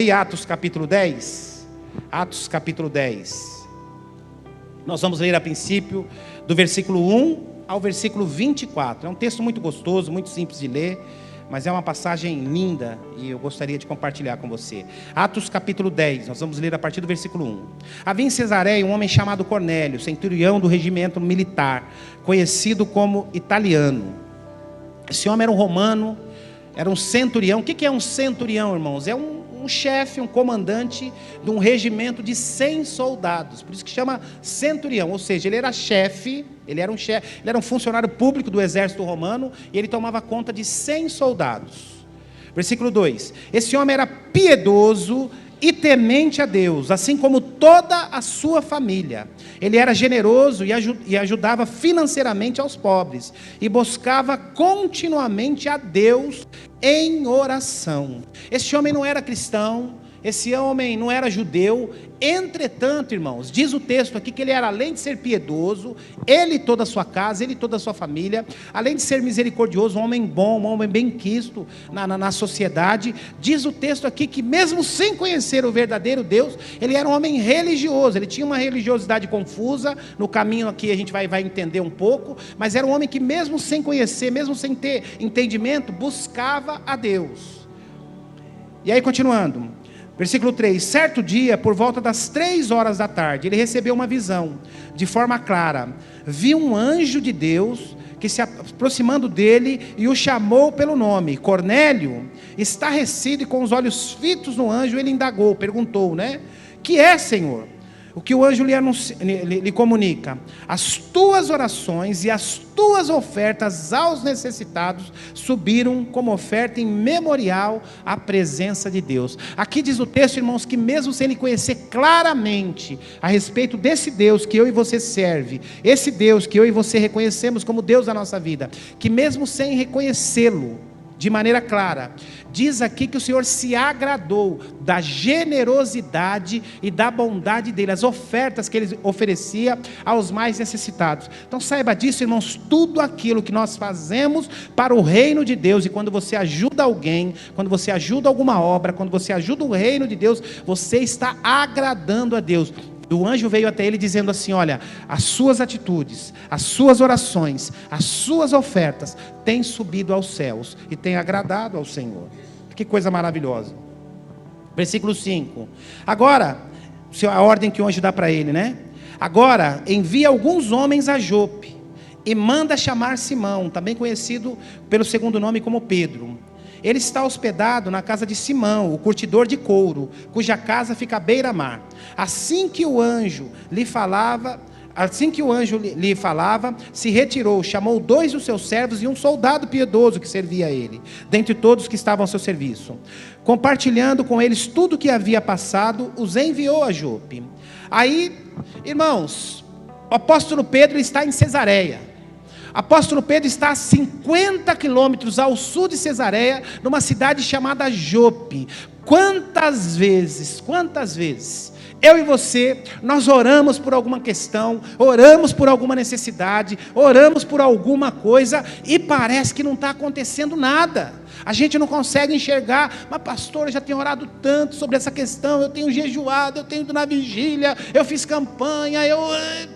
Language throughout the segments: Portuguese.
abrir Atos capítulo 10. Atos capítulo 10. Nós vamos ler a princípio do versículo 1 ao versículo 24. É um texto muito gostoso, muito simples de ler, mas é uma passagem linda e eu gostaria de compartilhar com você. Atos capítulo 10, nós vamos ler a partir do versículo 1. Havia em Cesareia um homem chamado Cornélio, centurião do regimento militar, conhecido como italiano. Esse homem era um romano, era um centurião. O que é um centurião, irmãos? É um chefe, um comandante de um regimento de 100 soldados. Por isso que chama centurião, ou seja, ele era chefe, ele era um funcionário público do exército romano e ele tomava conta de 100 soldados. Versículo 2. Esse homem era piedoso e temente a Deus, assim como toda a sua família. Ele era generoso e ajudava financeiramente aos pobres, e buscava continuamente a Deus em oração. Esse homem não era cristão, esse homem não era judeu. Entretanto, irmãos, diz o texto aqui que ele era, além de ser piedoso, ele e toda a sua casa, ele e toda a sua família, além de ser misericordioso, um homem bom, um homem bem quisto na sociedade. Diz o texto aqui que mesmo sem conhecer o verdadeiro Deus, ele era um homem religioso. Ele tinha uma religiosidade confusa, no caminho aqui a gente vai entender um pouco, mas era um homem que mesmo sem conhecer, mesmo sem ter entendimento, buscava a Deus. E aí continuando, versículo 3, certo dia, por volta das 3 horas da tarde, ele recebeu uma visão, de forma clara, viu um anjo de Deus, que se aproximando dele, e o chamou pelo nome, Cornélio. Estarrecido e com os olhos fitos no anjo, ele indagou, perguntou, que é, Senhor? O que o anjo lhe comunica: as tuas orações e as tuas ofertas aos necessitados subiram como oferta em memorial à presença de Deus. Aqui diz o texto, irmãos, que mesmo sem ele conhecer claramente a respeito desse Deus que eu e você serve, esse Deus que eu e você reconhecemos como Deus da nossa vida, que mesmo sem reconhecê-lo de maneira clara, diz aqui que o Senhor se agradou da generosidade e da bondade dele, as ofertas que ele oferecia aos mais necessitados. Então saiba disso, irmãos, tudo aquilo que nós fazemos para o reino de Deus, e quando você ajuda alguém, quando você ajuda alguma obra, quando você ajuda o reino de Deus, você está agradando a Deus. O anjo veio até ele dizendo assim: olha, as suas atitudes, as suas orações, as suas ofertas têm subido aos céus e têm agradado ao Senhor. Que coisa maravilhosa. Versículo 5. Agora, a ordem que o anjo dá para ele, agora envia alguns homens a Jope e manda chamar Simão, também conhecido pelo segundo nome como Pedro. Ele está hospedado na casa de Simão, o curtidor de couro, cuja casa fica à beira-mar. Assim que o anjo lhe falava, se retirou, chamou 2 dos seus servos e um soldado piedoso que servia a ele, dentre todos que estavam ao seu serviço. Compartilhando com eles tudo o que havia passado, os enviou a Jope. Aí, irmãos, o apóstolo Pedro está em Cesareia. Apóstolo Pedro está a 50 quilômetros ao sul de Cesareia, numa cidade chamada Jope. Quantas vezes eu e você, nós oramos por alguma questão, oramos por alguma necessidade, oramos por alguma coisa, e parece que não está acontecendo nada. A gente não consegue enxergar, mas pastor, eu já tenho orado tanto sobre essa questão, eu tenho jejuado, eu tenho ido na vigília, eu fiz campanha,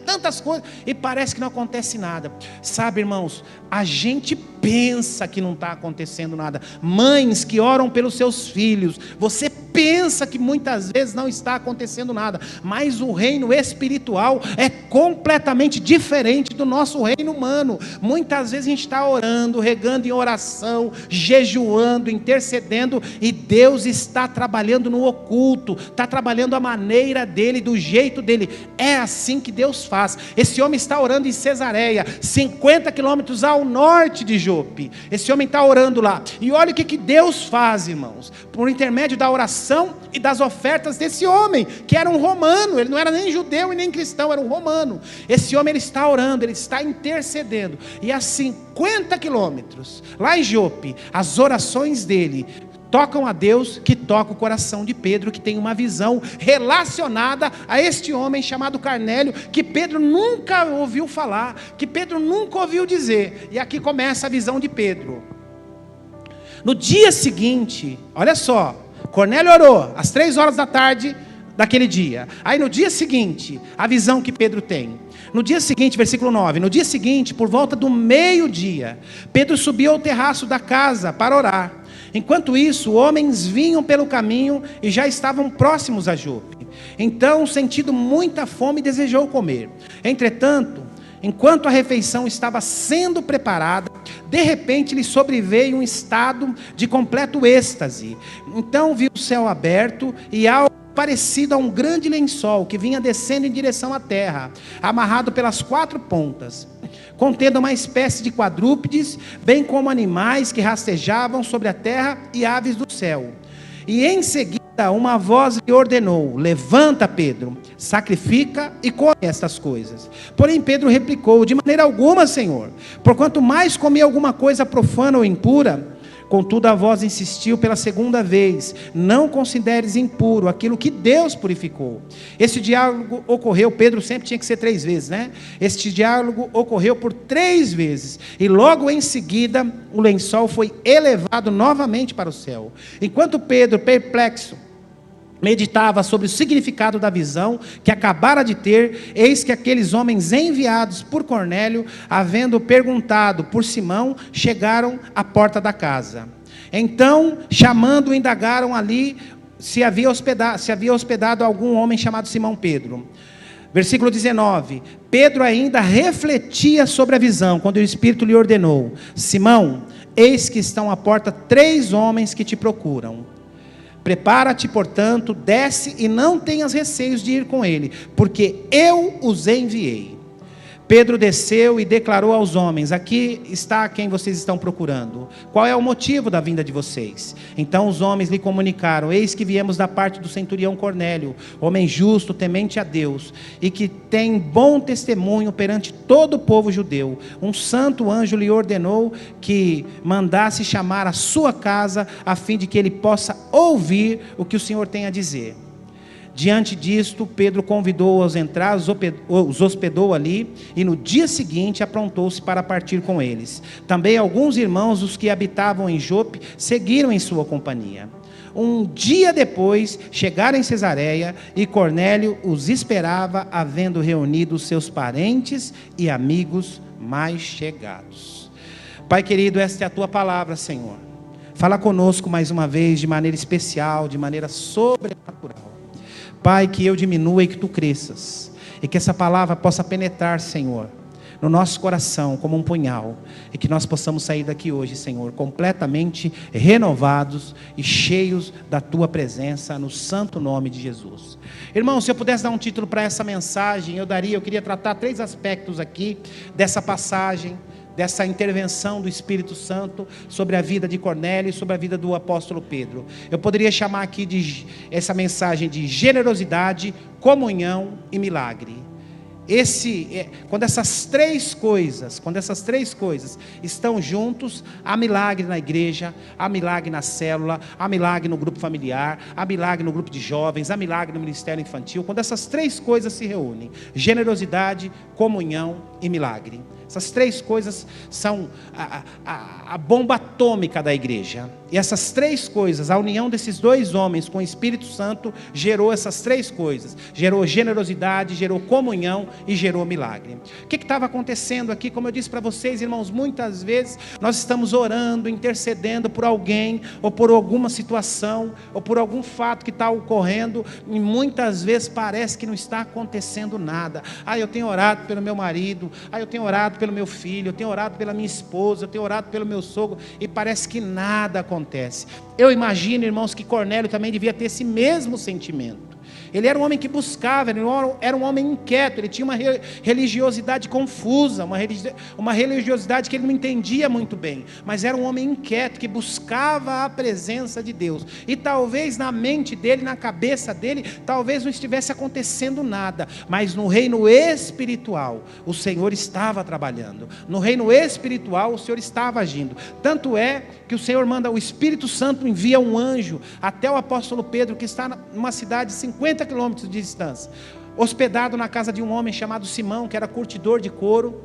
tantas coisas, e parece que não acontece nada. Sabe, irmãos, a gente pensa que não está acontecendo nada. Mães que oram pelos seus filhos, você pensa que muitas vezes não está acontecendo nada, mas o reino espiritual é completamente diferente do nosso reino humano. Muitas vezes a gente está orando, regando em oração, jejuando, intercedendo, e Deus está trabalhando no oculto, está trabalhando a maneira dele, do jeito dele. É assim que Deus faz. Esse homem está orando em Cesareia, 50 quilômetros ao norte de Jope. Esse homem está orando lá, e olha o que Deus faz, irmãos, por intermédio da oração e das ofertas desse homem, que era um romano. Ele não era nem judeu e nem cristão, era um romano. Esse homem, ele está orando, ele está intercedendo, e a 50 quilômetros, lá em Jope, as orações dele tocam a Deus, que toca o coração de Pedro, que tem uma visão relacionada a este homem chamado Cornélio, que Pedro nunca ouviu falar, que Pedro nunca ouviu dizer. E aqui começa a visão de Pedro. No dia seguinte, olha só, Cornélio orou às 3 horas da tarde daquele dia. Aí no dia seguinte, a visão que Pedro tem. No dia seguinte, versículo 9, no dia seguinte, por volta do meio-dia, Pedro subiu ao terraço da casa para orar. Enquanto isso, homens vinham pelo caminho e já estavam próximos a Jope. Então, sentindo muita fome, desejou comer. Entretanto, enquanto a refeição estava sendo preparada, de repente lhe sobreveio um estado de completo êxtase. Então viu o céu aberto e algo parecido a um grande lençol que vinha descendo em direção à terra, amarrado pelas 4 pontas, contendo uma espécie de quadrúpedes, bem como animais que rastejavam sobre a terra e aves do céu. E em seguida uma voz lhe ordenou: levanta, Pedro, sacrifica e come estas coisas. Porém Pedro replicou: de maneira alguma, Senhor, porquanto mais comi alguma coisa profana ou impura. Contudo a voz insistiu pela 2ª vez: não consideres impuro aquilo que Deus purificou. Este diálogo ocorreu, Pedro sempre tinha que ser 3 vezes, né? Este diálogo ocorreu por 3 vezes, e logo em seguida o lençol foi elevado novamente para o céu. Enquanto Pedro, perplexo, meditava sobre o significado da visão que acabara de ter, eis que aqueles homens enviados por Cornélio, havendo perguntado por Simão, chegaram à porta da casa. Então, chamando, indagaram ali se havia hospedado algum homem chamado Simão Pedro. Versículo 19, Pedro ainda refletia sobre a visão, quando o Espírito lhe ordenou: Simão, eis que estão à porta 3 homens que te procuram. Prepara-te, portanto, desce e não tenhas receios de ir com ele, porque eu os enviei. Pedro desceu e declarou aos homens: aqui está quem vocês estão procurando. Qual é o motivo da vinda de vocês? Então os homens lhe comunicaram: eis que viemos da parte do centurião Cornélio, homem justo, temente a Deus, e que tem bom testemunho perante todo o povo judeu. Um santo anjo lhe ordenou que mandasse chamar a sua casa, a fim de que ele possa ouvir o que o Senhor tem a dizer. Diante disto, Pedro convidou-os a entrar, os hospedou ali, e no dia seguinte aprontou-se para partir com eles. Também alguns irmãos, os que habitavam em Jope, seguiram em sua companhia. Um dia depois, chegaram em Cesareia, e Cornélio os esperava, havendo reunido os seus parentes e amigos mais chegados. Pai querido, esta é a tua palavra, Senhor. Fala conosco mais uma vez, de maneira especial, de maneira sobrenatural. Pai, que eu diminua e que tu cresças, e que essa palavra possa penetrar, Senhor, no nosso coração como um punhal, e que nós possamos sair daqui hoje, Senhor, completamente renovados e cheios da tua presença, no santo nome de Jesus. Irmão, se eu pudesse dar um título para essa mensagem, eu queria tratar 3 aspectos aqui dessa passagem, dessa intervenção do Espírito Santo sobre a vida de Cornélio e sobre a vida do apóstolo Pedro. Eu poderia chamar aqui essa mensagem de generosidade, comunhão e milagre. Quando essas três coisas estão juntos, há milagre na igreja, há milagre na célula, há milagre no grupo familiar, há milagre no grupo de jovens, há milagre no ministério infantil. Quando essas 3 coisas se reúnem: generosidade, comunhão e milagre. Essas 3 coisas são a bomba atômica da igreja. E essas 3 coisas, a união desses 2 homens com o Espírito Santo, gerou essas 3 coisas. Gerou generosidade, gerou comunhão e gerou milagre. O que estava acontecendo aqui? Como eu disse para vocês, irmãos, muitas vezes nós estamos orando, intercedendo por alguém, ou por alguma situação, ou por algum fato que está ocorrendo, e muitas vezes parece que não está acontecendo nada. Eu tenho orado pelo meu marido, eu tenho orado pelo meu filho, eu tenho orado pela minha esposa, eu tenho orado pelo meu sogro, e parece que nada acontece. Eu imagino, irmãos, que Cornélio também devia ter esse mesmo sentimento. Ele era um homem que buscava, ele era um homem inquieto, ele tinha uma religiosidade confusa, uma religiosidade que ele não entendia muito bem, mas era um homem inquieto, que buscava a presença de Deus, e talvez na mente dele, na cabeça dele, talvez não estivesse acontecendo nada, mas no reino espiritual, o Senhor estava trabalhando, no reino espiritual o Senhor estava agindo, tanto é que o Senhor manda, o Espírito Santo envia um anjo até o apóstolo Pedro, que está numa cidade de 50 quilômetros de distância, hospedado na casa de um homem chamado Simão, que era curtidor de couro.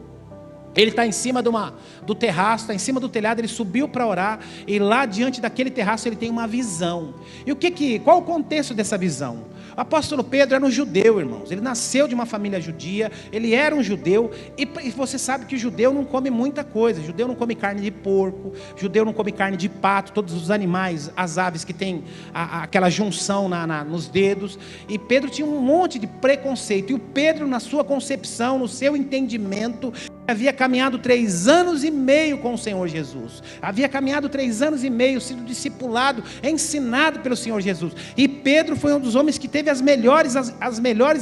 Ele está em cima do terraço, está em cima do telhado, ele subiu para orar, e lá diante daquele terraço ele tem uma visão. E qual o contexto dessa visão? O apóstolo Pedro era um judeu, irmãos. Ele nasceu de uma família judia, ele era um judeu, e você sabe que o judeu não come muita coisa. O judeu não come carne de porco, o judeu não come carne de pato, todos os animais, as aves que tem aquela junção nos dedos. E Pedro tinha um monte de preconceito. E o Pedro, na sua concepção, no seu entendimento, havia caminhado 3 anos e meio com o Senhor Jesus. Havia caminhado 3 anos e meio, sido discipulado, ensinado pelo Senhor Jesus. E Pedro foi um dos homens que teve as melhores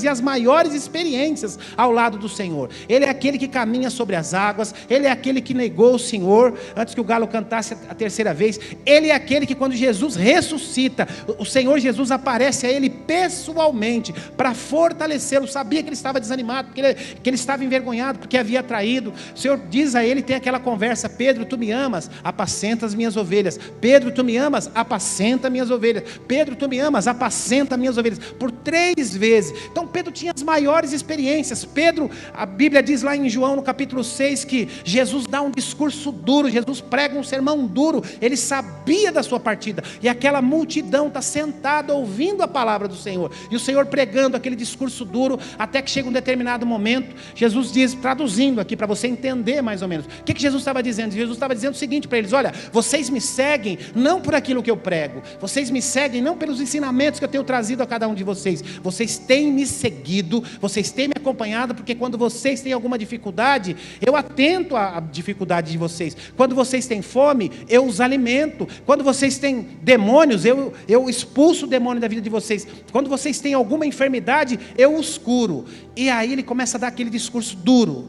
e as maiores experiências ao lado do Senhor. Ele é aquele que caminha sobre as águas, ele é aquele que negou o Senhor antes que o galo cantasse a 3ª vez. Ele é aquele que, quando Jesus ressuscita, o Senhor Jesus aparece a ele pessoalmente para fortalecê-lo. Sabia que ele estava desanimado, que ele estava envergonhado, porque havia traído. O Senhor diz a ele, tem aquela conversa: Pedro, tu me amas? Apacenta as minhas ovelhas. Pedro, tu me amas? Apacenta minhas ovelhas. Pedro, tu me amas? Apacenta minhas ovelhas. Por 3 vezes. Então Pedro tinha as maiores experiências. Pedro, a Bíblia diz lá em João no capítulo 6 que Jesus dá um discurso duro, Jesus prega um sermão duro. Ele sabia da sua partida, e aquela multidão está sentada ouvindo a palavra do Senhor, e o Senhor pregando aquele discurso duro, até que chega um determinado momento. Jesus diz, traduzindo aqui para você entender mais ou menos o que Jesus estava dizendo. Jesus estava dizendo o seguinte para eles: olha, vocês me seguem não por aquilo que eu prego, vocês me seguem não pelos ensinamentos que eu tenho trazido a cada um de vocês. Vocês têm me seguido, vocês têm me acompanhado, porque quando vocês têm alguma dificuldade, eu atento à dificuldade de vocês. Quando vocês têm fome, eu os alimento. Quando vocês têm demônios, eu expulso o demônio da vida de vocês. Quando vocês têm alguma enfermidade, eu os curo. E aí ele começa a dar aquele discurso duro,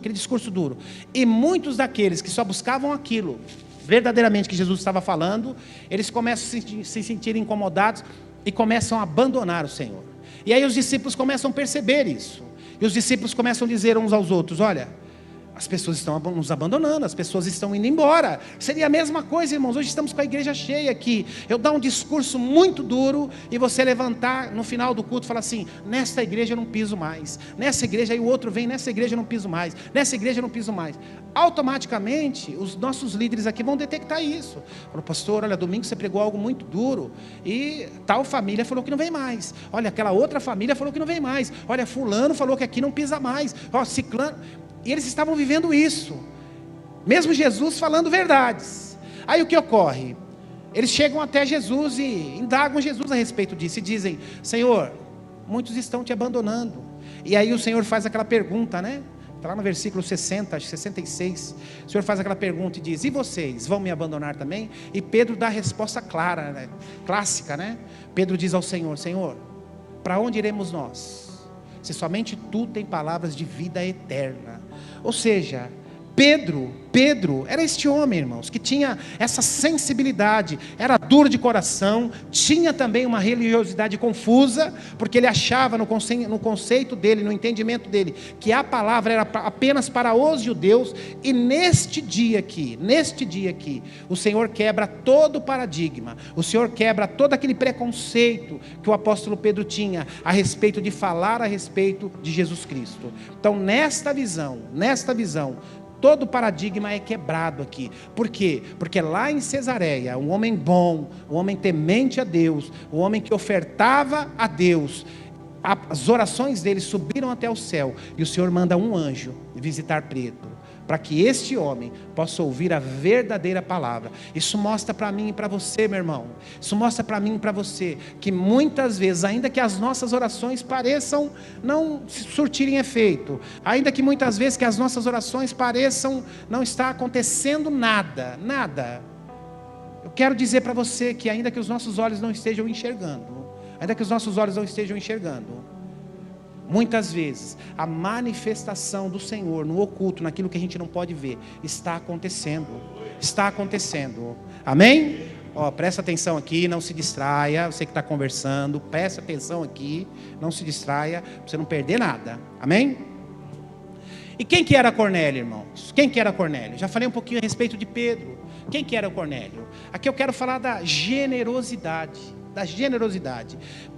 e muitos daqueles que só buscavam aquilo verdadeiramente que Jesus estava falando, eles começam a se sentir incomodados e começam a abandonar o Senhor. E aí os discípulos começam a perceber isso, e os discípulos começam a dizer uns aos outros: olha, as pessoas estão nos abandonando, as pessoas estão indo embora. Seria a mesma coisa, irmãos. Hoje estamos com a igreja cheia aqui. Eu dar um discurso muito duro e você levantar no final do culto e falar assim: nesta igreja eu não piso mais. Nessa igreja, aí o outro vem: nessa igreja eu não piso mais. Nessa igreja eu não piso mais. Automaticamente os nossos líderes aqui vão detectar isso. Falou: pastor, olha, domingo você pregou algo muito duro e tal família falou que não vem mais. Olha, aquela outra família falou que não vem mais. Olha, fulano falou que aqui não pisa mais. Ó, ciclano. E eles estavam vivendo isso, mesmo Jesus falando verdades. Aí o que ocorre? Eles chegam até Jesus e indagam Jesus a respeito disso, e dizem: Senhor, muitos estão te abandonando. E aí o Senhor faz aquela pergunta, né? Está lá no versículo 60, 66, o Senhor faz aquela pergunta e diz: e vocês vão me abandonar também? E Pedro dá a resposta clara, né? Clássica, né? Pedro diz ao Senhor: Senhor, para onde iremos nós? Se somente tu tem palavras de vida eterna. Ou seja, Pedro era este homem, irmãos, que tinha essa sensibilidade, era duro de coração, tinha também uma religiosidade confusa, porque ele achava no conceito dele, no entendimento dele, que a palavra era apenas para os judeus. E neste dia aqui, o Senhor quebra todo o paradigma, o Senhor quebra todo aquele preconceito que o apóstolo Pedro tinha a respeito de falar a respeito de Jesus Cristo. Então nesta visão, todo o paradigma é quebrado aqui. Por quê? Porque lá em Cesareia, um homem bom, um homem temente a Deus, um homem que ofertava a Deus, as orações dele subiram até o céu, e o Senhor manda um anjo visitar Pedro, para que este homem possa ouvir a verdadeira palavra. Isso mostra para mim e para você, meu irmão, isso mostra para mim e para você, que muitas vezes, ainda que as nossas orações pareçam não surtirem efeito, ainda que muitas vezes que as nossas orações pareçam não estar acontecendo nada, eu quero dizer para você que ainda que os nossos olhos não estejam enxergando, muitas vezes a manifestação do Senhor no oculto, naquilo que a gente não pode ver, está acontecendo. Amém? Presta atenção aqui, não se distraia. Você que está conversando, presta atenção aqui, não se distraia, para você não perder nada. Amém? E quem que era Cornélio, irmãos? Já falei um pouquinho a respeito de Pedro. Quem que era Cornélio? Aqui eu quero falar da generosidade.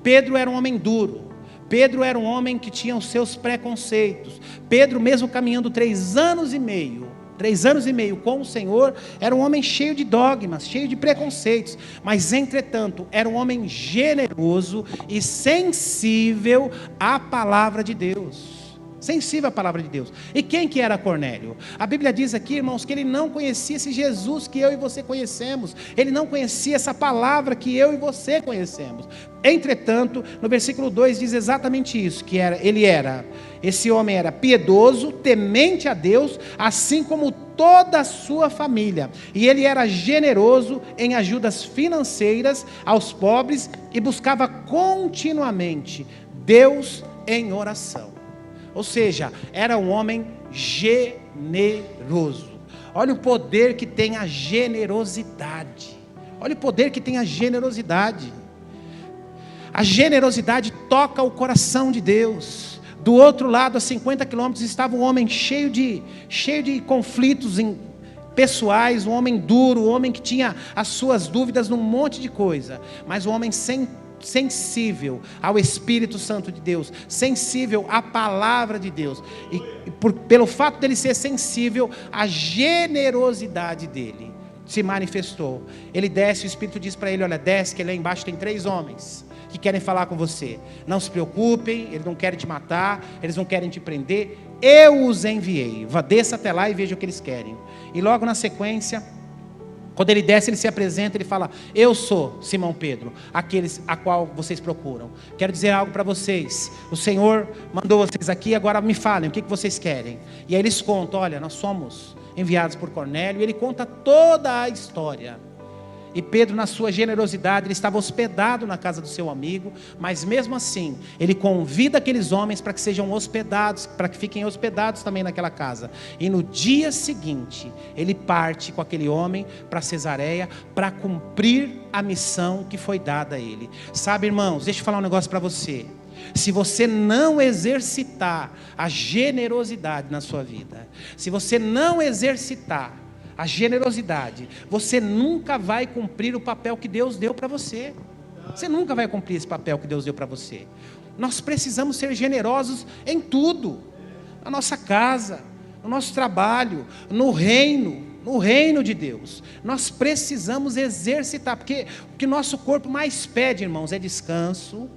Pedro era um homem duro. Pedro era um homem que tinha os seus preconceitos. Pedro, mesmo caminhando 3 anos e meio 3 anos e meio com o Senhor, era um homem cheio de dogmas, cheio de preconceitos, mas entretanto, era um homem generoso e sensível à palavra de Deus. Sensível à palavra de Deus. E quem que era Cornélio? A Bíblia diz aqui, irmãos, que ele não conhecia esse Jesus que eu e você conhecemos. Ele não conhecia essa palavra que eu e você conhecemos. Entretanto, no versículo 2 diz exatamente isso, que esse homem era piedoso, temente a Deus, assim como toda a sua família. E ele era generoso em ajudas financeiras aos pobres e buscava continuamente Deus em oração. Ou seja, era um homem generoso. Olha o poder que tem a generosidade. Olha o poder que tem a generosidade. A generosidade toca o coração de Deus. Do outro lado, a 50 quilômetros, estava um homem cheio de conflitos pessoais, um homem duro, um homem que tinha as suas dúvidas num monte de coisa, mas um homem sensível ao Espírito Santo de Deus, sensível à palavra de Deus, e pelo fato dele ser sensível, a generosidade dele se manifestou. Ele desce, o Espírito diz para ele: olha, desce, que lá embaixo tem 3 homens que querem falar com você. Não se preocupem, eles não querem te matar, eles não querem te prender, eu os enviei. Desça até lá e veja o que eles querem. E logo na sequência, quando ele desce, ele se apresenta, ele fala: eu sou Simão Pedro, aqueles a qual vocês procuram. Quero dizer algo para vocês. O Senhor mandou vocês aqui, agora me falem, o que vocês querem? E aí eles contam: olha, nós somos enviados por Cornélio. E ele conta toda a história. E Pedro, na sua generosidade, ele estava hospedado na casa do seu amigo, mas mesmo assim, ele convida aqueles homens para que sejam hospedados, para que fiquem hospedados também naquela casa. E no dia seguinte, ele parte com aquele homem para Cesareia, para cumprir a missão que foi dada a ele. Sabe, irmãos, deixa eu falar um negócio para você. Se você não exercitar a generosidade na sua vida, se você não exercitar a generosidade, você nunca vai cumprir o papel que Deus deu para você. Você nunca vai cumprir esse papel que Deus deu para você. Nós precisamos ser generosos em tudo. Na nossa casa, no nosso trabalho, no reino de Deus. Nós precisamos exercitar, porque o que nosso corpo mais pede, irmãos, é descanso,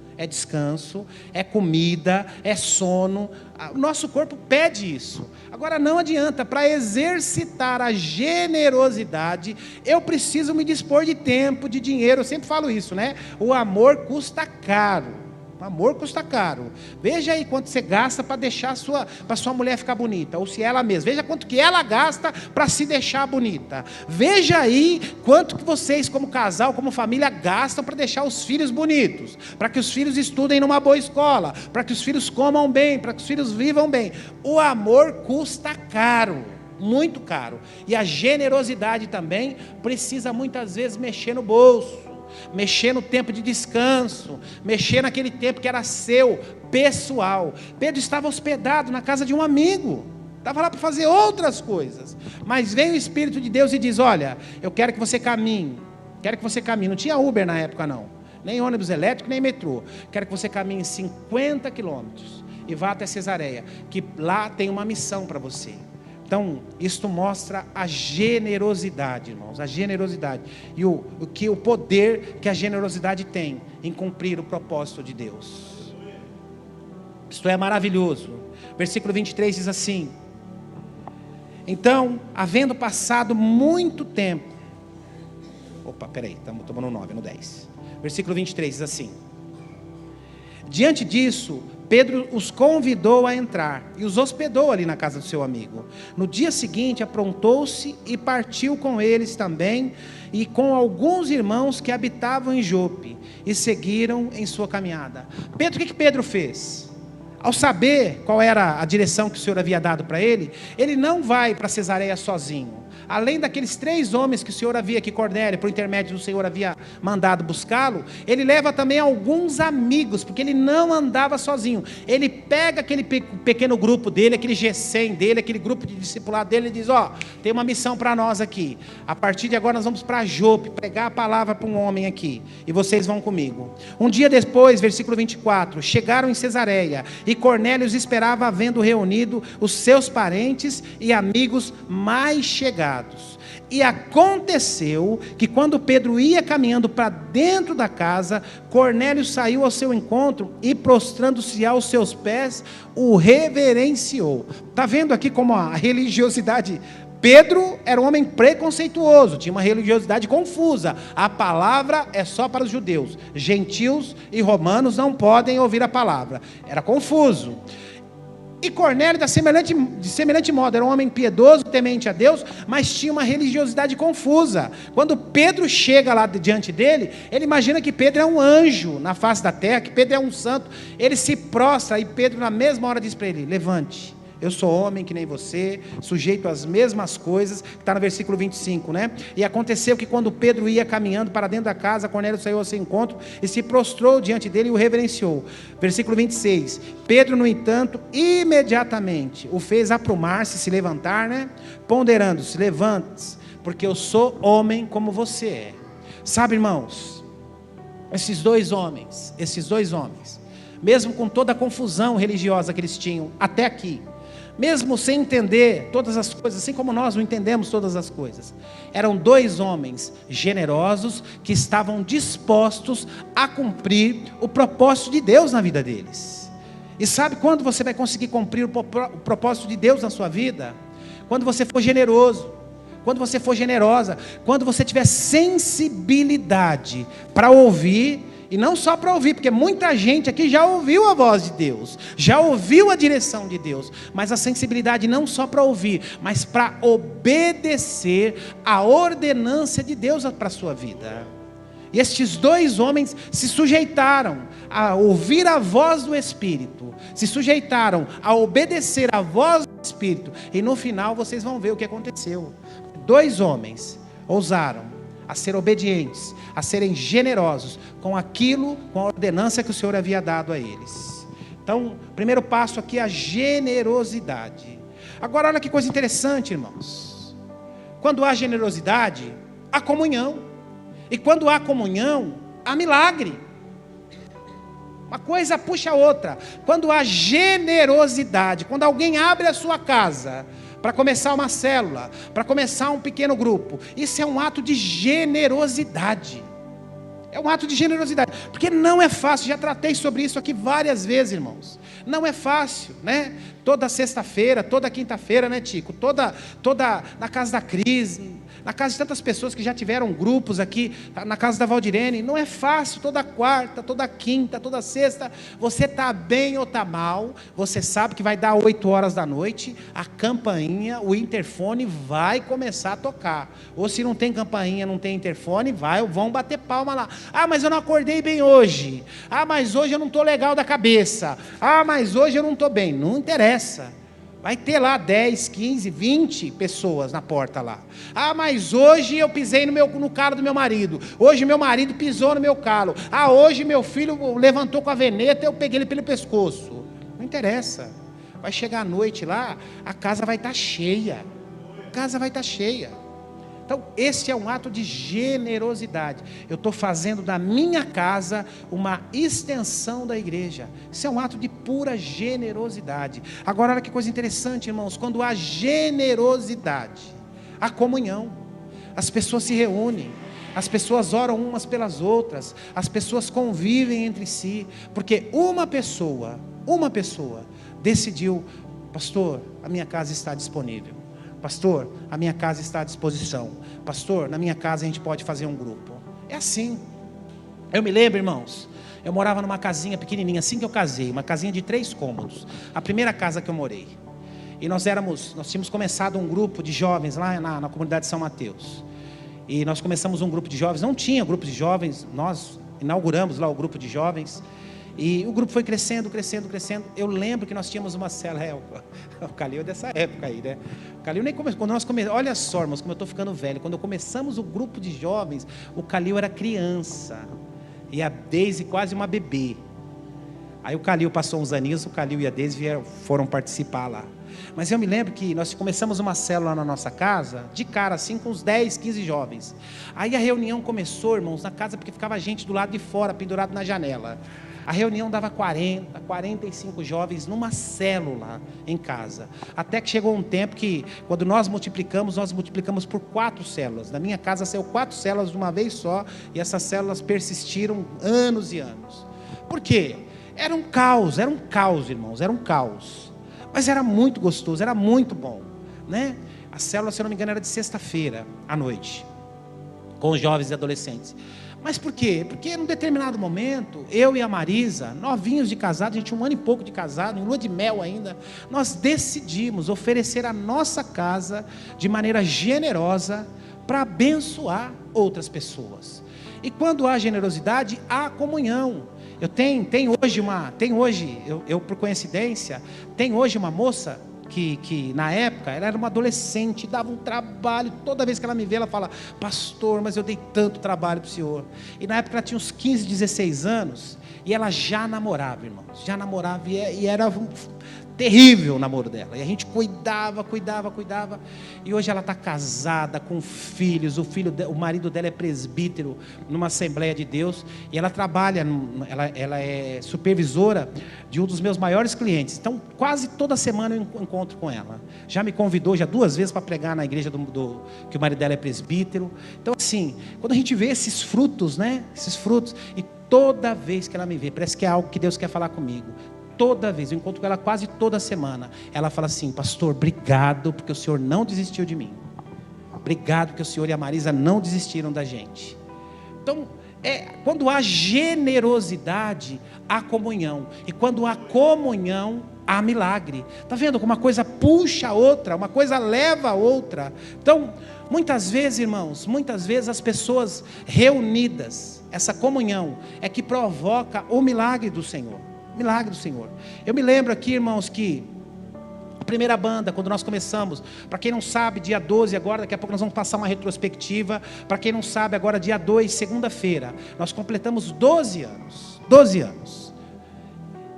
é comida, é sono. O nosso corpo pede isso. Agora não adianta, para exercitar a generosidade, eu preciso me dispor de tempo, de dinheiro. Eu sempre falo isso, né? O amor custa caro. O amor custa caro. Veja aí quanto você gasta para deixar para sua mulher ficar bonita, ou se ela mesma. Veja quanto que ela gasta para se deixar bonita. Veja aí quanto que vocês, como casal, como família, gastam para deixar os filhos bonitos, para que os filhos estudem numa boa escola, para que os filhos comam bem, para que os filhos vivam bem. O amor custa caro, muito caro. E a generosidade também precisa muitas vezes mexer no bolso, mexer no tempo de descanso, mexer naquele tempo que era seu, pessoal. Pedro estava hospedado na casa de um amigo, estava lá para fazer outras coisas, mas vem o Espírito de Deus e diz: olha, eu quero que você caminhe, não tinha Uber na época não, nem ônibus elétrico, nem metrô, quero que você caminhe 50 quilômetros e vá até Cesareia, que lá tem uma missão para você. Então, isto mostra a generosidade, irmãos, a generosidade e o poder que a generosidade tem em cumprir o propósito de Deus. Isto é maravilhoso. Versículo 23 diz assim: então, havendo passado muito tempo, estamos no 9, no 10. Versículo 23 diz assim: diante disso, Pedro os convidou a entrar e os hospedou ali na casa do seu amigo. No dia seguinte, aprontou-se e partiu com eles também e com alguns irmãos que habitavam em Jope e seguiram em sua caminhada. Pedro, o que Pedro fez? Ao saber qual era a direção que o Senhor havia dado para ele, ele não vai para Cesareia sozinho. além daqueles 3 homens que o Senhor havia, que Cornélio, por intermédio do Senhor, havia mandado buscá-lo, ele leva também alguns amigos, porque ele não andava sozinho. Ele pega aquele pequeno grupo dele, aquele G100 dele, aquele grupo de discipulado dele, e diz: tem uma missão para nós aqui. A partir de agora nós vamos para Jope, pregar a palavra para um homem aqui, e vocês vão comigo. Um dia depois, versículo 24, chegaram em Cesareia, e Cornélio os esperava, havendo reunido os seus parentes e amigos mais chegados. E aconteceu que quando Pedro ia caminhando para dentro da casa, Cornélio saiu ao seu encontro e, prostrando-se aos seus pés, o reverenciou. Está vendo aqui como a religiosidade... Pedro era um homem preconceituoso, tinha uma religiosidade confusa. A palavra é só para os judeus, gentios e romanos não podem ouvir a palavra. Era confuso. E Cornélio, de semelhante modo, era um homem piedoso, temente a Deus, mas tinha uma religiosidade confusa. Quando Pedro chega lá diante dele, ele imagina que Pedro é um anjo na face da terra, que Pedro é um santo. Ele se prostra e Pedro, na mesma hora, diz para ele: levante. Eu sou homem que nem você, sujeito às mesmas coisas, que está no versículo 25, né? E aconteceu que quando Pedro ia caminhando para dentro da casa, Cornélio saiu ao seu encontro e se prostrou diante dele e o reverenciou. Versículo 26, Pedro, no entanto, imediatamente o fez aprumar-se, se levantar, né? Ponderando-se: levante-se, porque eu sou homem como você é. Sabe, irmãos, esses dois homens, mesmo com toda a confusão religiosa que eles tinham até aqui, mesmo sem entender todas as coisas, assim como nós não entendemos todas as coisas, eram 2 homens generosos que estavam dispostos a cumprir o propósito de Deus na vida deles. E sabe quando você vai conseguir cumprir o propósito de Deus na sua vida? Quando você for generoso, quando você for generosa, quando você tiver sensibilidade para ouvir. E não só para ouvir, porque muita gente aqui já ouviu a voz de Deus, já ouviu a direção de Deus, mas a sensibilidade não só para ouvir, mas para obedecer a ordenância de Deus para a sua vida. E estes 2 homens se sujeitaram a ouvir a voz do Espírito, se sujeitaram a obedecer a voz do Espírito, e no final vocês vão ver o que aconteceu. 2 homens ousaram a ser obedientes, a serem generosos com aquilo, com a ordenança que o Senhor havia dado a eles. Então, o primeiro passo aqui é a generosidade. Agora, olha que coisa interessante, irmãos. Quando há generosidade, há comunhão. E quando há comunhão, há milagre. Uma coisa puxa a outra. Quando há generosidade, quando alguém abre a sua casa para começar uma célula, para começar um pequeno grupo, isso é um ato de generosidade. É um ato de generosidade, porque não é fácil. Já tratei sobre isso aqui várias vezes, irmãos. Não é fácil, né? Toda sexta-feira, toda quinta-feira, né, Tico? Toda na casa da Cris, na casa de tantas pessoas que já tiveram grupos aqui, na casa da Valdirene. Não é fácil, toda quarta, toda quinta, toda sexta. Você está bem ou está mal, você sabe que vai dar 8 horas da noite, a campainha, o interfone vai começar a tocar. Ou se não tem campainha, não tem interfone, vão bater palma lá. Ah, mas eu não acordei bem hoje. Ah, mas hoje eu não estou legal da cabeça. Ah, mas hoje eu não estou bem. Não interessa. Vai ter lá 10, 15, 20 pessoas na porta lá. Ah, mas hoje eu pisei no calo do meu marido. Hoje meu marido pisou no meu calo. Ah, hoje meu filho levantou com a veneta e eu peguei ele pelo pescoço. Não interessa. Vai chegar à noite lá, a casa vai estar cheia. A casa vai estar cheia. Então, esse é um ato de generosidade. Eu estou fazendo da minha casa uma extensão da igreja. Isso é um ato de pura generosidade. Agora, olha que coisa interessante, irmãos. Quando há generosidade, há comunhão. As pessoas se reúnem. As pessoas oram umas pelas outras. As pessoas convivem entre si. Porque uma pessoa decidiu: pastor, a minha casa está disponível. Pastor, a minha casa está à disposição. Pastor, na minha casa a gente pode fazer um grupo. É assim. Eu me lembro, irmãos, eu morava numa casinha pequenininha, assim que eu casei, uma casinha de 3 cômodos. A primeira casa que eu morei. E nós tínhamos começado um grupo de jovens lá na comunidade de São Mateus. E nós começamos um grupo de jovens, não tinha grupo de jovens, nós inauguramos lá o grupo de jovens. E o grupo foi crescendo. Eu lembro que nós tínhamos uma célula. O Calil é dessa época aí, né? O Calil nem começou. Quando nós começamos, olha só, irmãos, como eu estou ficando velho. Quando começamos o grupo de jovens, o Calil era criança. E a Deise quase uma bebê. Aí o Calil passou uns aninhos, o Calil e a Deise foram participar lá. Mas eu me lembro que nós começamos uma célula na nossa casa, de cara assim, com uns 10, 15 jovens. Aí a reunião começou, irmãos, na casa, porque ficava gente do lado de fora, pendurado na janela. A reunião dava 40, 45 jovens numa célula em casa. Até que chegou um tempo que, quando nós multiplicamos por 4 células. Na minha casa saiu 4 células de uma vez só, e essas células persistiram anos e anos. Por quê? Era um caos, irmãos, era um caos. Mas era muito gostoso, era muito bom, né? A célula, se eu não me engano, era de sexta-feira à noite, com os jovens e adolescentes. Mas por quê? Porque num determinado momento, eu e a Marisa, novinhos de casado, a gente tinha 1 ano e pouco de casado, em lua de mel ainda, nós decidimos oferecer a nossa casa de maneira generosa para abençoar outras pessoas. E quando há generosidade, há comunhão. Eu por coincidência, tem hoje uma moça que na época, ela era uma adolescente, dava um trabalho, toda vez que ela me vê, ela fala: pastor, mas eu dei tanto trabalho para o senhor. E na época ela tinha uns 15, 16 anos, e ela já namorava, irmãos, e era terrível o namoro dela, e a gente cuidava, e hoje ela está casada, com filhos, o marido dela é presbítero numa Assembleia de Deus, e ela trabalha, ela é supervisora de um dos meus maiores clientes. Então quase toda semana eu encontro com ela, já me convidou 2 vezes para pregar na igreja que o marido dela é presbítero. Então assim, quando a gente vê esses frutos, né, e toda vez que ela me vê, parece que é algo que Deus quer falar comigo. Toda vez, eu encontro com ela quase toda semana, ela fala assim: pastor, obrigado porque o senhor não desistiu de mim, obrigado porque o senhor e a Marisa não desistiram da gente. Então, quando há generosidade, há comunhão, e quando há comunhão, há milagre. Está vendo como uma coisa puxa a outra, uma coisa leva a outra? Então, muitas vezes, irmãos, as pessoas reunidas, essa comunhão é que provoca o milagre do Senhor. Milagre do Senhor. Eu me lembro aqui, irmãos, que a primeira banda, quando nós começamos, para quem não sabe, dia 12 agora, daqui a pouco nós vamos passar uma retrospectiva. Para quem não sabe, agora dia 2, segunda-feira, nós completamos 12 anos. 12 anos.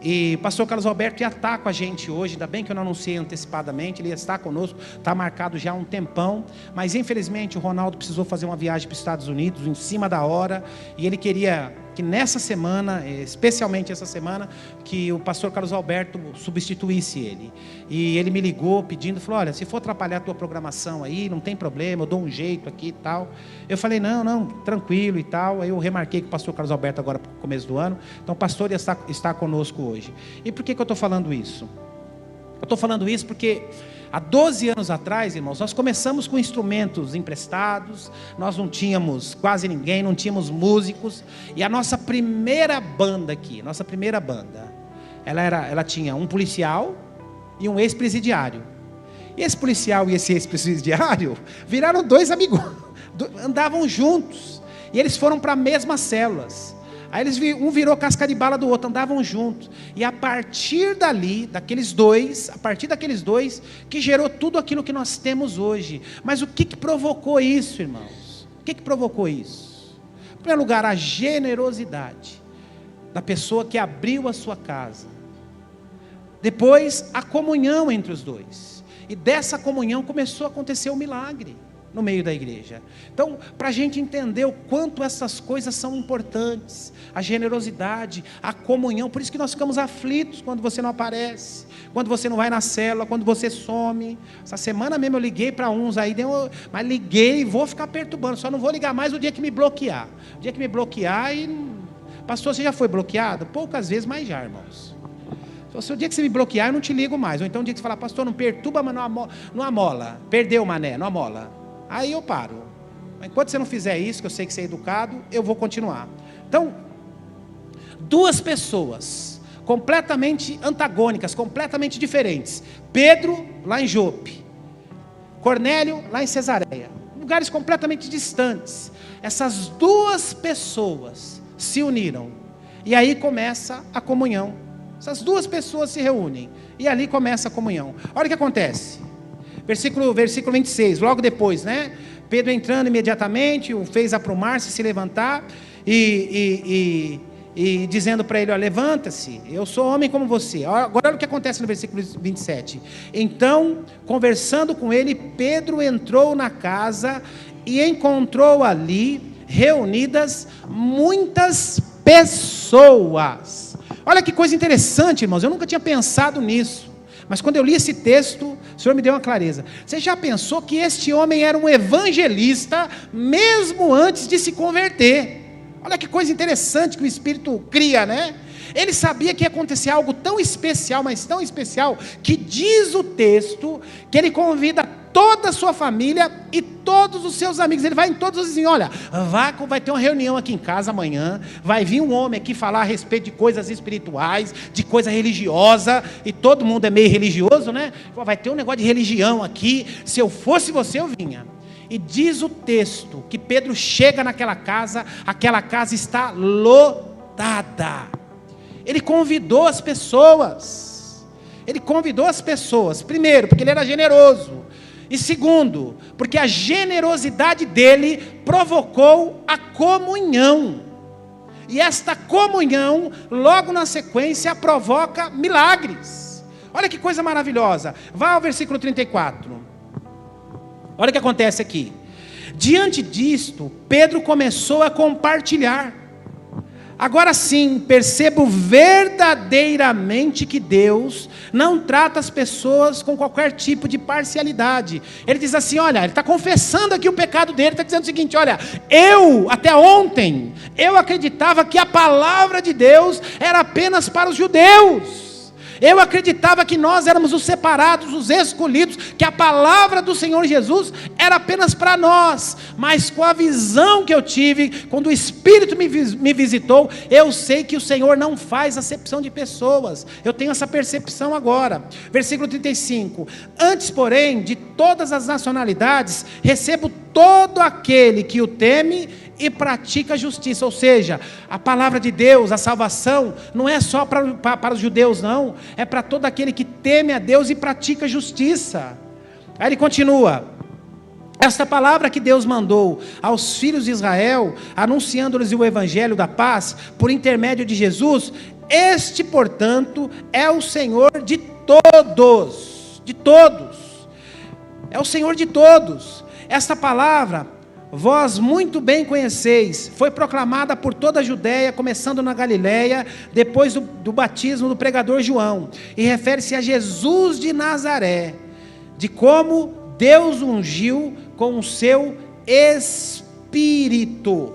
E o pastor Carlos Alberto ia estar com a gente hoje, ainda bem que eu não anunciei antecipadamente, ele ia estar conosco, está marcado já há um tempão, mas infelizmente o Ronaldo precisou fazer uma viagem para os Estados Unidos, em cima da hora, e ele queria que nessa semana, especialmente essa semana, que o pastor Carlos Alberto substituísse ele. E ele me ligou pedindo, falou: olha, se for atrapalhar a tua programação aí, não tem problema, eu dou um jeito aqui e tal. Eu falei: não, tranquilo e tal. Aí eu remarquei com o pastor Carlos Alberto agora para o começo do ano. Então o pastor está conosco hoje. E por que eu estou falando isso? Eu estou falando isso porque há 12 anos atrás, irmãos, nós começamos com instrumentos emprestados, nós não tínhamos quase ninguém, não tínhamos músicos, e a nossa primeira banda aqui, ela tinha um policial e um ex-presidiário. E esse policial e esse ex-presidiário viraram 2 amigos, andavam juntos, e eles foram para as mesmas células. Aí um virou casca de bala do outro, andavam juntos. E a partir daqueles dois, que gerou tudo aquilo que nós temos hoje. Mas o que provocou isso, irmãos? O que provocou isso? Em primeiro lugar, a generosidade da pessoa que abriu a sua casa. Depois, a comunhão entre os dois. E dessa comunhão começou a acontecer um milagre no meio da igreja. Então, para a gente entender o quanto essas coisas são importantes, a generosidade, a comunhão, por isso que nós ficamos aflitos quando você não aparece, quando você não vai na célula, quando você some. Essa semana mesmo eu liguei para uns aí, mas liguei e vou ficar perturbando, só não vou ligar mais o dia que me bloquear. O dia que me bloquear pastor, você já foi bloqueado? Poucas vezes, mas já, irmãos. Se o dia que você me bloquear, eu não te ligo mais. Ou então o dia que você falar: pastor, não perturba, mas não amola. Perdeu, mané, não amola. Aí eu paro. Enquanto você não fizer isso, que eu sei que você é educado, eu vou continuar. Então, 2 pessoas completamente antagônicas, completamente diferentes. Pedro, lá em Jope. Cornélio, lá em Cesareia. Lugares completamente distantes. Essas 2 pessoas se uniram E aí começa a comunhão. Essas duas pessoas se reúnem, e ali começa a comunhão. Olha o que acontece. Versículo 26, logo depois, né? Pedro entrando imediatamente, o fez aprumar-se, se levantar, e dizendo para ele, ó, levanta-se, eu sou homem como você. Agora olha o que acontece no versículo 27. Então, conversando com ele, Pedro entrou na casa e encontrou ali reunidas muitas pessoas. Olha que coisa interessante, irmãos, eu nunca tinha pensado nisso, mas quando eu li esse texto, o Senhor me deu uma clareza. Você já pensou que este homem era um evangelista, mesmo antes de se converter? Olha que coisa interessante que o Espírito cria, né? Ele sabia que ia acontecer algo tão especial, mas tão especial, que diz o texto, que ele convida toda a sua família e todos os seus amigos. Ele vai em todos os assim, olha, vai ter uma reunião aqui em casa amanhã, vai vir um homem aqui falar a respeito de coisas espirituais, de coisa religiosa, e todo mundo é meio religioso, né? Vai ter um negócio de religião aqui, se eu fosse você eu vinha. E diz o texto, que Pedro chega naquela casa, aquela casa está lotada. Ele convidou as pessoas, primeiro, porque ele era generoso, e segundo, porque a generosidade dele provocou a comunhão, e esta comunhão, logo na sequência, provoca milagres. Olha que coisa maravilhosa, vá ao versículo 34, olha o que acontece aqui. Diante disto, Pedro começou a compartilhar. Agora sim, percebo verdadeiramente que Deus não trata as pessoas com qualquer tipo de parcialidade. Ele diz assim, olha, ele está confessando aqui o pecado dele, está dizendo o seguinte, olha, até ontem, eu acreditava que a palavra de Deus era apenas para os judeus. Eu acreditava que nós éramos os separados, os escolhidos, que a palavra do Senhor Jesus era apenas para nós, mas com a visão que eu tive, quando o Espírito me visitou, eu sei que o Senhor não faz acepção de pessoas, eu tenho essa percepção agora. Versículo 35, antes porém, de todas as nacionalidades, recebo todo aquele que o teme e pratica a justiça. Ou seja, a palavra de Deus, a salvação, não é só para os judeus não, é para todo aquele que teme a Deus e pratica a justiça. Aí ele continua, esta palavra que Deus mandou aos filhos de Israel, anunciando-lhes o evangelho da paz, por intermédio de Jesus, este portanto é o Senhor de todos, é o Senhor de todos. Esta palavra, vós muito bem conheceis, foi proclamada por toda a Judéia, começando na Galiléia, depois do batismo do pregador João, e refere-se a Jesus de Nazaré, de como Deus ungiu com o seu Espírito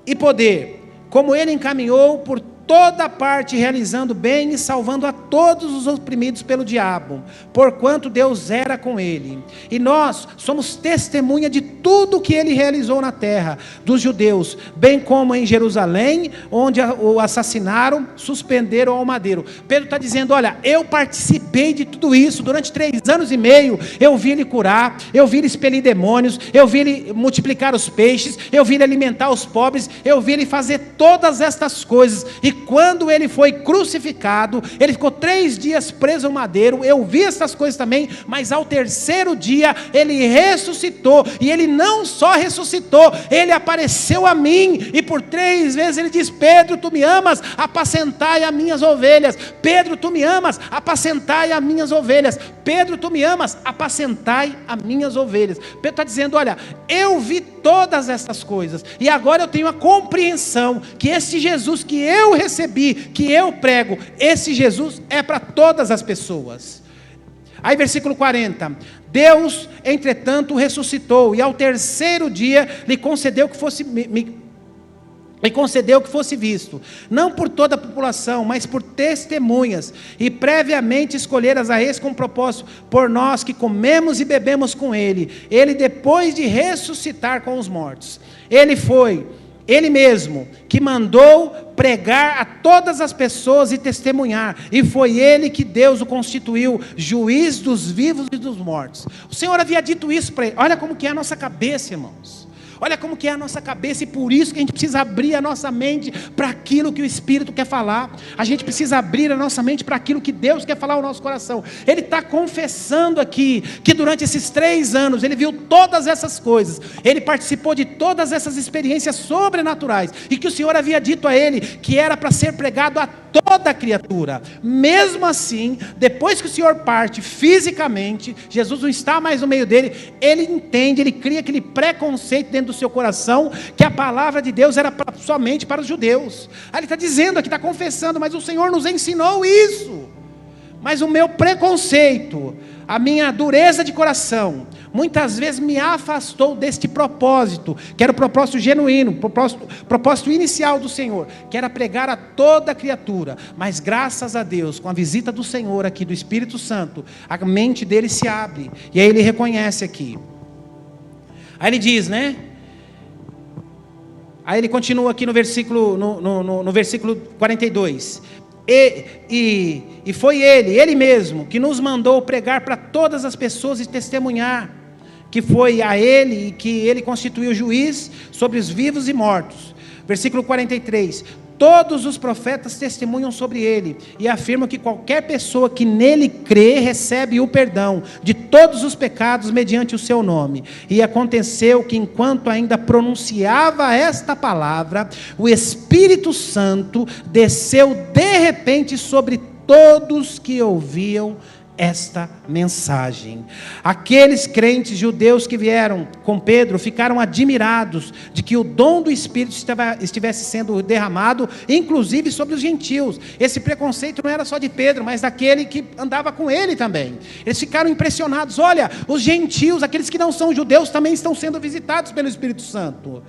e poder, como ele encaminhou por toda parte, realizando bem e salvando a todos os oprimidos pelo diabo, porquanto Deus era com ele. E nós somos testemunha de tudo que ele realizou na terra dos judeus, bem como em Jerusalém, onde o assassinaram, suspenderam ao madeiro. Pedro está dizendo, olha, eu participei de tudo isso, durante 3 anos e meio, eu vi ele curar, eu vi ele expelir demônios, eu vi ele multiplicar os peixes, eu vi ele alimentar os pobres, eu vi ele fazer todas estas coisas, e quando ele foi crucificado, ele ficou 3 dias preso ao madeiro, eu vi essas coisas também, mas ao 3º dia, ele ressuscitou, e ele não só ressuscitou, ele apareceu a mim, e por 3 vezes ele diz, Pedro, tu me amas, apacentai as minhas ovelhas, Pedro, tu me amas, apacentai as minhas ovelhas, Pedro, tu me amas, apacentai as minhas ovelhas. Pedro está dizendo, olha, eu vi todas essas coisas, e agora eu tenho a compreensão, que esse Jesus que eu recebi, que eu prego, esse Jesus é para todas as pessoas. Aí versículo 40, Deus entretanto o ressuscitou, e ao 3º dia lhe concedeu que fosse visto, não por toda a população, mas por testemunhas, e previamente escolheras a esse com propósito, por nós que comemos e bebemos com ele, depois de ressuscitar com os mortos, ele mesmo que mandou pregar a todas as pessoas e testemunhar, e foi ele que Deus o constituiu juiz dos vivos e dos mortos. O Senhor havia dito isso para ele. Olha como que é a nossa cabeça, irmãos. Olha como que é a nossa cabeça, e por isso que a gente precisa abrir a nossa mente para aquilo que o Espírito quer falar. A gente precisa abrir a nossa mente para aquilo que Deus quer falar ao nosso coração. Ele está confessando aqui que durante esses 3 anos ele viu todas essas coisas, ele participou de todas essas experiências sobrenaturais, e que o Senhor havia dito a ele que era para ser pregado a toda criatura. Mesmo assim, depois que o Senhor parte fisicamente, Jesus não está mais no meio dele, ele entende, ele cria aquele preconceito dentro do seu coração, que a palavra de Deus era somente para os judeus. Aí ele está dizendo aqui, está confessando, mas o Senhor nos ensinou isso. Mas o meu preconceito, a minha dureza de coração, muitas vezes me afastou deste propósito, que era o propósito genuíno, propósito inicial do Senhor, que era pregar a toda criatura. Mas graças a Deus, com a visita do Senhor aqui, do Espírito Santo, a mente dele se abre, e aí ele reconhece aqui. Aí ele diz, né? Aí ele continua aqui no versículo, no versículo 42. E foi ele mesmo, que nos mandou pregar para todas as pessoas e testemunhar, que foi a ele, e que ele constituiu juiz sobre os vivos e mortos. Versículo 43. Todos os profetas testemunham sobre ele, e afirmam que qualquer pessoa que nele crê, recebe o perdão de todos os pecados mediante o seu nome. E aconteceu que enquanto ainda pronunciava esta palavra, o Espírito Santo desceu de repente sobre todos que ouviam esta mensagem. Aqueles crentes judeus que vieram com Pedro ficaram admirados de que o dom do Espírito estivesse sendo derramado, inclusive sobre os gentios. Esse preconceito não era só de Pedro, mas daquele que andava com ele também. Eles ficaram impressionados. Olha, os gentios, aqueles que não são judeus, também estão sendo visitados pelo Espírito Santo.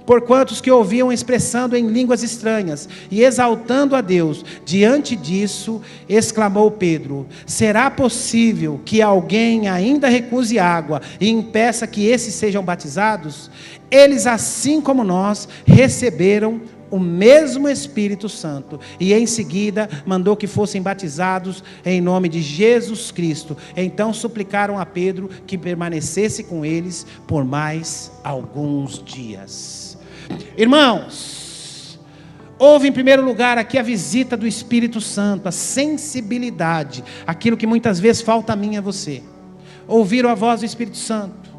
Porquanto os que ouviam expressando em línguas estranhas e exaltando a Deus, diante disso, exclamou Pedro: será possível que alguém ainda recuse água e impeça que esses sejam batizados? Eles, assim como nós, receberam o mesmo Espírito Santo, e em seguida mandou que fossem batizados em nome de Jesus Cristo. Então suplicaram a Pedro que permanecesse com eles por mais alguns dias. Irmãos, houve em primeiro lugar aqui a visita do Espírito Santo, a sensibilidade, aquilo que muitas vezes falta a mim e a você. Ouviram a voz do Espírito Santo.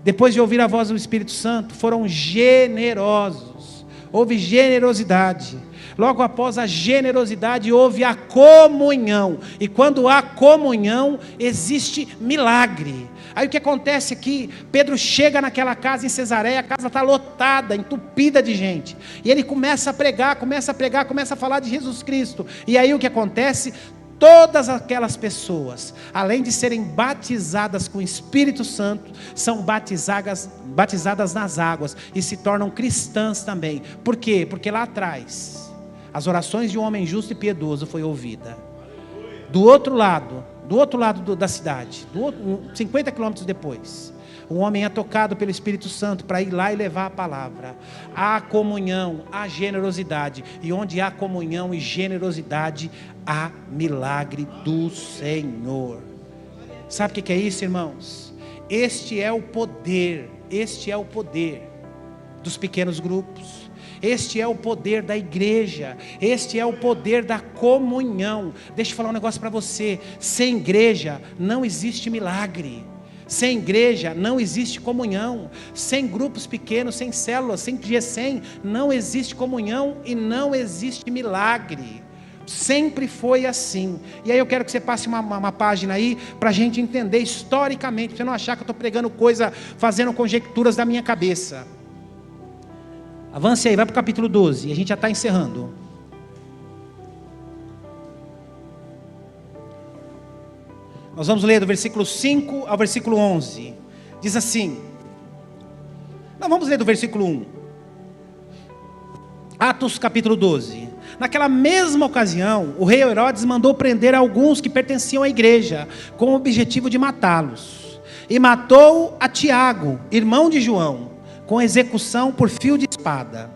Depois de ouvir a voz do Espírito Santo, foram generosos. Houve generosidade. Logo após a generosidade, houve a comunhão. E quando há comunhão, existe milagre. Aí o que acontece aqui? Pedro chega naquela casa em Cesareia, a casa está lotada, entupida de gente. E ele começa a pregar, começa a falar de Jesus Cristo. E aí o que acontece? Todas aquelas pessoas, além de serem batizadas com o Espírito Santo, são batizadas nas águas e se tornam cristãs também. Por quê? Porque lá atrás, as orações de um homem justo e piedoso foi ouvida. Do outro lado da cidade, 50 quilômetros depois, um homem é tocado pelo Espírito Santo para ir lá e levar a palavra. Há comunhão, há generosidade, e onde há comunhão e generosidade, há milagre do Senhor. Sabe o que é isso, irmãos? Este é o poder dos pequenos grupos. Este é o poder da igreja, este é o poder da comunhão. Deixa eu falar um negócio para você: sem igreja não existe milagre, sem igreja não existe comunhão, sem grupos pequenos, sem células, sem G100, não existe comunhão e não existe milagre. Sempre foi assim. E aí eu quero que você passe uma página aí, para a gente entender historicamente, para você não achar que eu estou pregando coisa, fazendo conjecturas da minha cabeça. Avance aí, vai para o capítulo 12, e a gente já está encerrando. Nós vamos ler do versículo 5 ao versículo 11. Diz assim. Não, vamos ler do versículo 1. Atos capítulo 12. Naquela mesma ocasião, o rei Herodes mandou prender alguns que pertenciam à igreja, com o objetivo de matá-los. E matou a Tiago, irmão de João, com execução por fio de espada.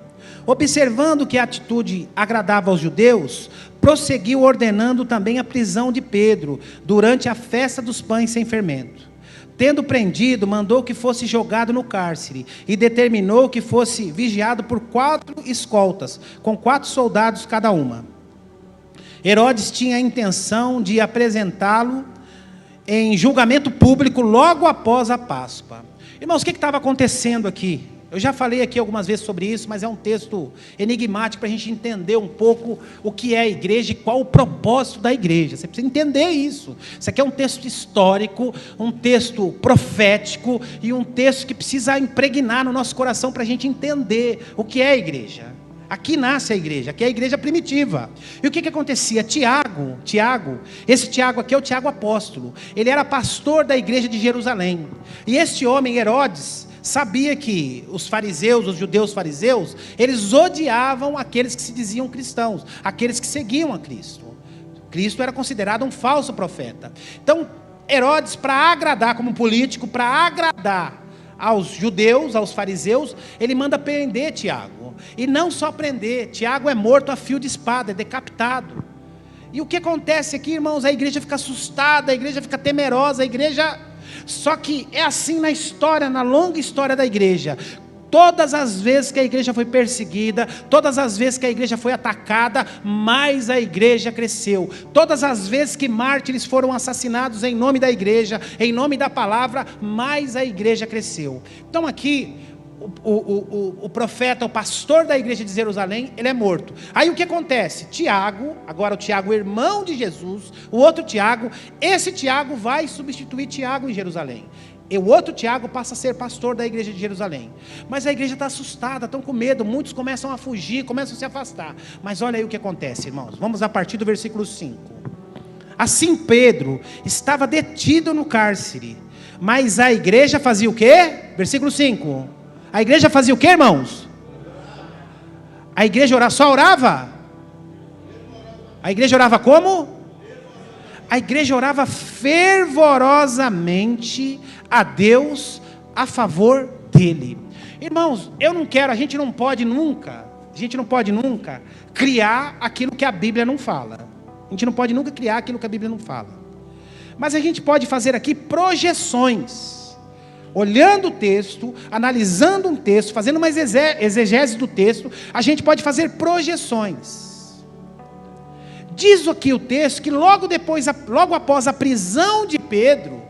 Observando que a atitude agradava aos judeus, prosseguiu ordenando também a prisão de Pedro, durante a festa dos pães sem fermento. Tendo prendido, mandou que fosse jogado no cárcere e determinou que fosse vigiado por 4 escoltas, com 4 soldados cada uma. Herodes tinha a intenção de apresentá-lo em julgamento público logo após a Páscoa. Irmãos, o que estava acontecendo aqui? Eu já falei aqui algumas vezes sobre isso, mas é um texto enigmático para a gente entender um pouco o que é a igreja e qual o propósito da igreja. Você precisa entender isso. Isso aqui é um texto histórico, um texto profético e um texto que precisa impregnar no nosso coração para a gente entender o que é a igreja. Aqui nasce a igreja, aqui é a igreja primitiva. E o que acontecia? Tiago, esse Tiago aqui é o Tiago apóstolo. Ele era pastor da igreja de Jerusalém. E este homem, Herodes, sabia que os fariseus, os judeus fariseus, eles odiavam aqueles que se diziam cristãos, aqueles que seguiam a Cristo. Cristo era considerado um falso profeta. Então, Herodes, para agradar como político, para agradar aos judeus, aos fariseus, ele manda prender Tiago. E não só prender, Tiago é morto a fio de espada, é decapitado. E o que acontece aqui, irmãos? A igreja fica assustada, a igreja fica temerosa, a igreja... Só que é assim na história, na longa história da igreja. Todas as vezes que a igreja foi perseguida, todas as vezes que a igreja foi atacada, mais a igreja cresceu. Todas as vezes que mártires foram assassinados em nome da igreja, em nome da palavra, mais a igreja cresceu. Então aqui, o profeta, o pastor da igreja de Jerusalém, ele é morto. Aí o que acontece? Tiago, agora o Tiago, irmão de Jesus, o outro Tiago, esse Tiago vai substituir Tiago em Jerusalém. E o outro Tiago passa a ser pastor da igreja de Jerusalém. Mas a igreja está assustada, estão com medo, muitos começam a fugir, começam a se afastar. Mas olha aí o que acontece, irmãos. Vamos a partir do versículo 5. Assim Pedro estava detido no cárcere, mas a igreja fazia o quê? Versículo 5. A igreja fazia o quê, irmãos? A igreja só orava? A igreja orava como? A igreja orava fervorosamente a Deus a favor dele. Irmãos, a gente não pode nunca criar aquilo que a Bíblia não fala. A gente não pode nunca criar aquilo que a Bíblia não fala. Mas a gente pode fazer aqui projeções. Olhando o texto, analisando um texto, fazendo uma exegese do texto, a gente pode fazer projeções. Diz aqui o texto que logo após a prisão de Pedro,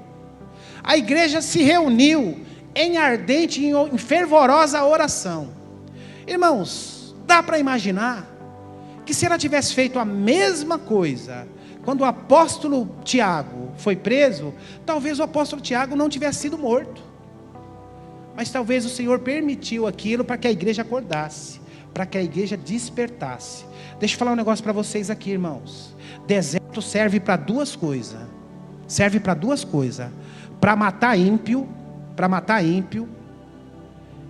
a igreja se reuniu em ardente, em fervorosa oração. Irmãos, dá para imaginar que se ela tivesse feito a mesma coisa quando o apóstolo Tiago foi preso, talvez o apóstolo Tiago não tivesse sido morto. Mas talvez o Senhor permitiu aquilo para que a igreja acordasse, para que a igreja despertasse. Deixa eu falar um negócio para vocês aqui, irmãos. Deserto serve para 2 coisas. Serve para 2 coisas. Para matar ímpio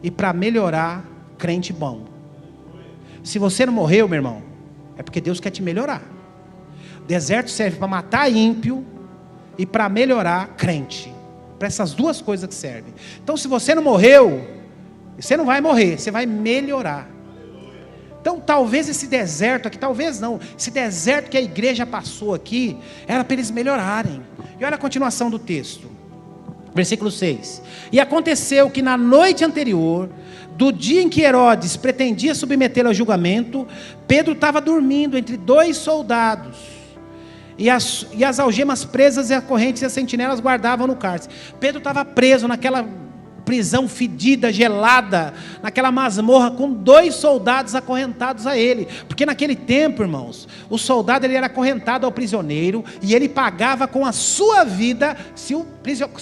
e para melhorar crente bom. Se você não morreu, meu irmão, é porque Deus quer te melhorar. Deserto serve para matar ímpio e para melhorar crente. Para essas 2 coisas que servem. Então, se você não morreu, você não vai morrer, você vai melhorar. Então, talvez esse deserto aqui, talvez não, esse deserto que a igreja passou aqui, era para eles melhorarem. E olha a continuação do texto, versículo 6. E aconteceu que na noite anterior, do dia em que Herodes pretendia submetê-lo ao julgamento, Pedro estava dormindo entre 2 soldados. E as algemas presas e as correntes e as sentinelas guardavam no cárcere. Pedro estava preso naquela prisão fedida, gelada, naquela masmorra, com 2 soldados acorrentados a ele. Porque naquele tempo, irmãos, o soldado ele era acorrentado ao prisioneiro e ele pagava com a sua vida se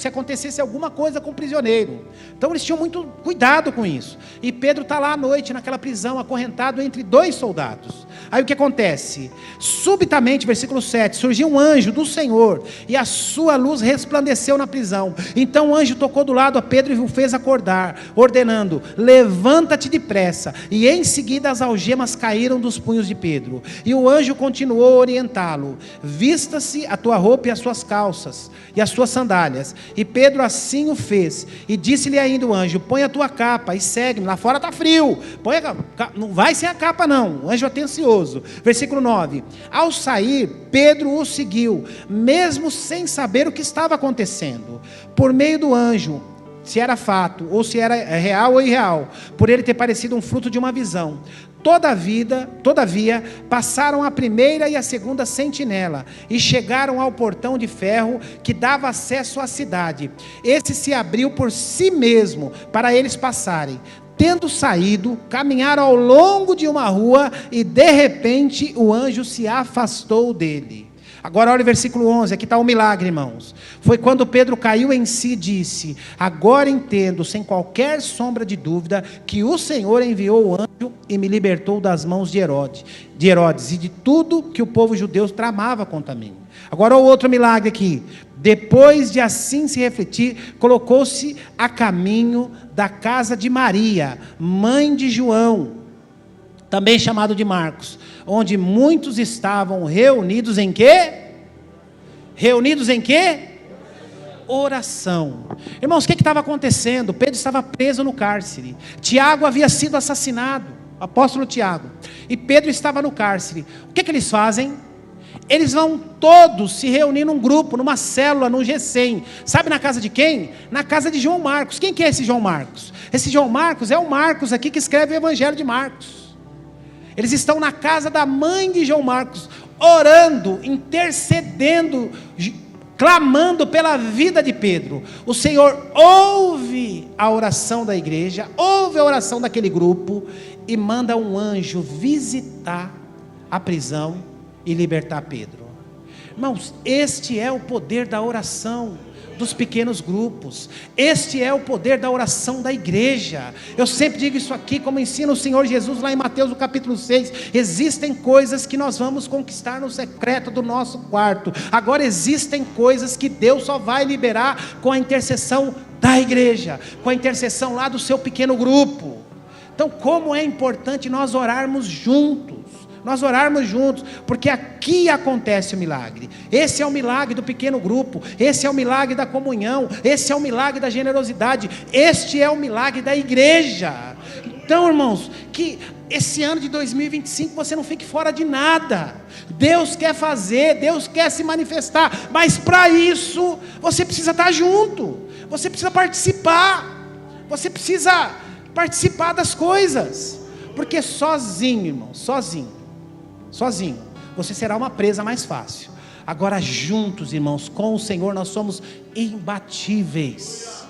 acontecesse alguma coisa com o prisioneiro. Então eles tinham muito cuidado com isso. E Pedro está lá à noite naquela prisão, acorrentado entre 2 soldados. Aí o que acontece? Subitamente, versículo 7, surgiu um anjo do Senhor e a sua luz resplandeceu na prisão. Então o anjo tocou do lado a Pedro e o fez acordar, ordenando: levanta-te depressa. E em seguida as algemas caíram dos punhos de Pedro. E o anjo continuou a orientá-lo: vista-se a tua roupa e as suas calças e as suas sandálias. E Pedro assim o fez. E disse-lhe ainda o anjo: põe a tua capa e segue-me. Lá fora está frio. Não vai sem a capa não. O anjo atencioso. Versículo 9. Ao sair, Pedro o seguiu, mesmo sem saber o que estava acontecendo. Por meio do anjo, se era fato, ou se era real ou irreal, por ele ter parecido um fruto de uma visão. Todavia, passaram a primeira e a segunda sentinela, e chegaram ao portão de ferro que dava acesso à cidade. Esse se abriu por si mesmo, para eles passarem. Tendo saído, caminharam ao longo de uma rua, e de repente o anjo se afastou dele. Agora olha o versículo 11, aqui está o milagre, irmãos. Foi quando Pedro caiu em si e disse: agora entendo, sem qualquer sombra de dúvida, que o Senhor enviou o anjo e me libertou das mãos de Herodes e de tudo que o povo judeu tramava contra mim. Agora o outro milagre aqui. Depois de assim se refletir, colocou-se a caminho da casa de Maria, mãe de João, também chamado de Marcos, onde muitos estavam reunidos em quê? Reunidos em quê? Oração. Irmãos, o que estava acontecendo? Pedro estava preso no cárcere. Tiago havia sido assassinado, apóstolo Tiago. E Pedro estava no cárcere. O que eles fazem? Eles vão todos se reunir num grupo, numa célula, num G100. Sabe na casa de quem? Na casa de João Marcos. Quem que é esse João Marcos? Esse João Marcos é o Marcos aqui que escreve o Evangelho de Marcos. Eles estão na casa da mãe de João Marcos, orando, intercedendo, clamando pela vida de Pedro. O Senhor ouve a oração da igreja, ouve a oração daquele grupo e manda um anjo visitar a prisão e libertar Pedro. Irmãos, este é o poder da oração dos pequenos grupos. Este é o poder da oração da igreja. Eu sempre digo isso aqui, como ensina o Senhor Jesus lá em Mateus no capítulo 6. Existem coisas que nós vamos conquistar no secreto do nosso quarto. Agora existem coisas que Deus só vai liberar com a intercessão da igreja, com a intercessão lá do seu pequeno grupo. Então, como é importante nós orarmos juntos. Nós orarmos juntos, porque aqui acontece o milagre. Esse é o milagre do pequeno grupo, esse é o milagre da comunhão, esse é o milagre da generosidade, este é o milagre da igreja. Então, irmãos, que esse ano de 2025 você não fique fora de nada. Deus quer fazer, Deus quer se manifestar, mas para isso você precisa estar junto, você precisa participar, você precisa participar das coisas, porque sozinho, irmão, sozinho, você será uma presa mais fácil. Agora juntos, irmãos, com o Senhor nós somos imbatíveis.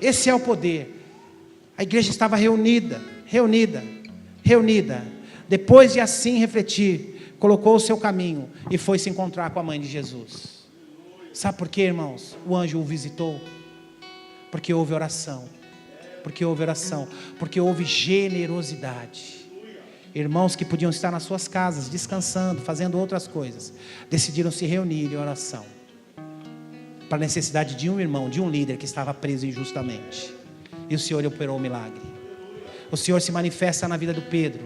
Esse é o poder. A igreja estava reunida. Depois de assim refletir, colocou o seu caminho e foi se encontrar com a mãe de Jesus. Sabe por quê, irmãos? O anjo o visitou. Porque houve oração. Porque houve generosidade. Irmãos que podiam estar nas suas casas, descansando, fazendo outras coisas, decidiram se reunir em oração, para a necessidade de um irmão, de um líder que estava preso injustamente. E o Senhor operou o milagre. O Senhor se manifesta na vida do Pedro,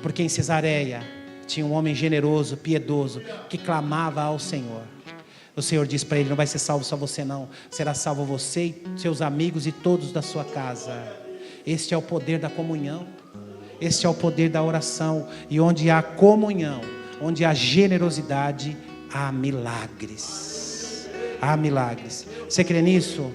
porque em Cesareia tinha um homem generoso, piedoso, que clamava ao Senhor. O Senhor disse para ele: não vai ser salvo só você não, será salvo você e seus amigos e todos da sua casa. Este é o poder da comunhão. Este é o poder da oração. E onde há comunhão, onde há generosidade, há milagres. Há milagres. Você crê nisso?